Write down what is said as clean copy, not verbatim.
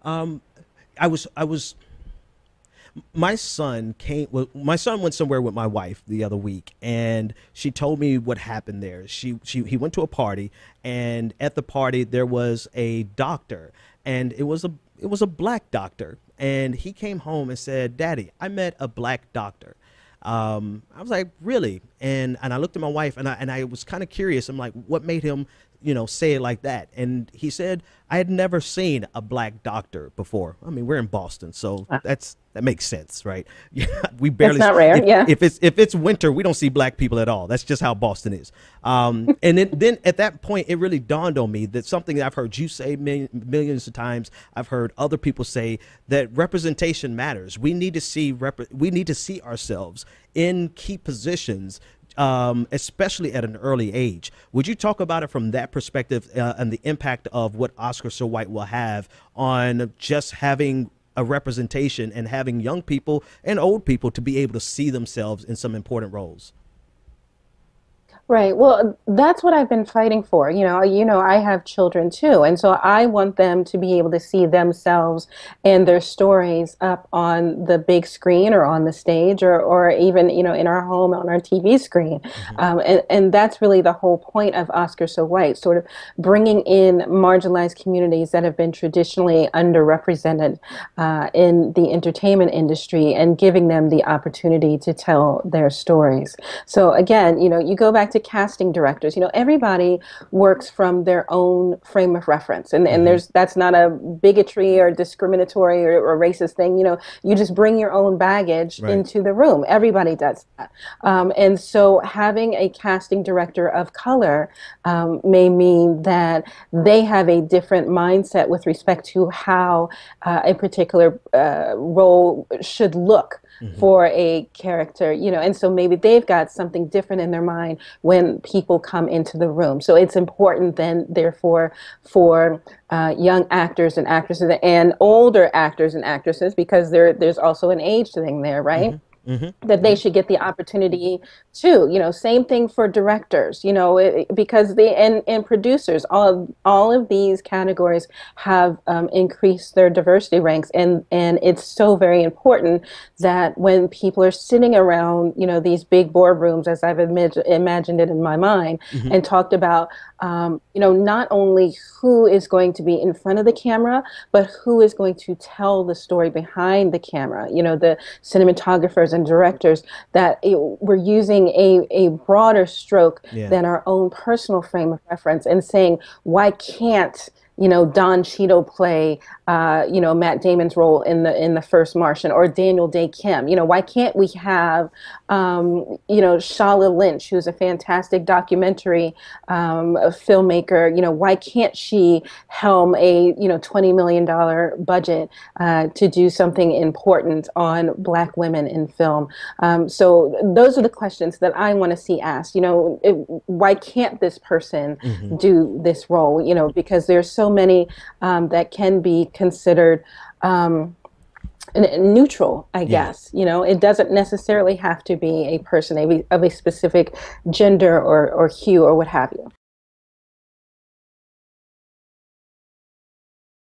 Um, I was my son came well, my son went somewhere with my wife the other week, and she told me what happened there. He went to a party, and at the party there was a doctor, and it was a black doctor, and he came home and said, "Daddy, I met a black doctor." I was like, "Really?" And I looked at my wife, and I was kind of curious. I'm like, "What made him, say it like that?" And he said, "I had never seen a black doctor before." I mean, we're in Boston, so that makes sense, right? Yeah, we It's barely. not rare, yeah. If it's winter, we don't see black people at all. That's just how Boston is. And then at that point, it really dawned on me that something that I've heard you say millions of times. I've heard other people say that representation matters. We need to see ourselves in key positions, especially at an early age. Would you talk about it from that perspective, and the impact of what Oscar So White will have on just having a representation and having young people and old people to be able to see themselves in some important roles? Right. Well, that's what I've been fighting for. I have children too, and so I want them to be able to see themselves and their stories up on the big screen or on the stage or even, in our home on our TV screen. Hmm. And that's really the whole point of Oscar So White, sort of bringing in marginalized communities that have been traditionally underrepresented in the entertainment industry and giving them the opportunity to tell their stories. So again, you go back to casting directors. Everybody works from their own frame of reference, and Hmm. that's not a bigotry or discriminatory or racist thing. You just bring your own baggage Right. into the room. Everybody does that, and so having a casting director of color may mean that they have a different mindset with respect to how a particular role should look Hmm. for a character, and so maybe they've got something different in their mind when people come into the room. So it's important then, therefore, for young actors and actresses and older actors and actresses, because there's also an age thing there, right? Hmm. Hmm. That they Yeah. should get the opportunity too. Same thing for directors, because and producers, all of these categories have increased their diversity ranks, and it's so very important that when people are sitting around, these big boardrooms, as I've imagined it in my mind, Hmm. and talked about, not only who is going to be in front of the camera, but who is going to tell the story behind the camera. The cinematographers and directors, that we're using a broader stroke Yeah. than our own personal frame of reference, and saying, why can't Don Cheadle play Matt Damon's role in the first Martian, or Daniel Day Kim? Why can't we have Shala Lynch, who's a fantastic documentary a filmmaker? Why can't she helm a $20 million budget to do something important on Black women in film? So those are the questions that I want to see asked. Why can't this person Hmm. do this role? Because there's so many that can be considered neutral, I Yeah. guess. It doesn't necessarily have to be a person of a specific gender or hue or what have you.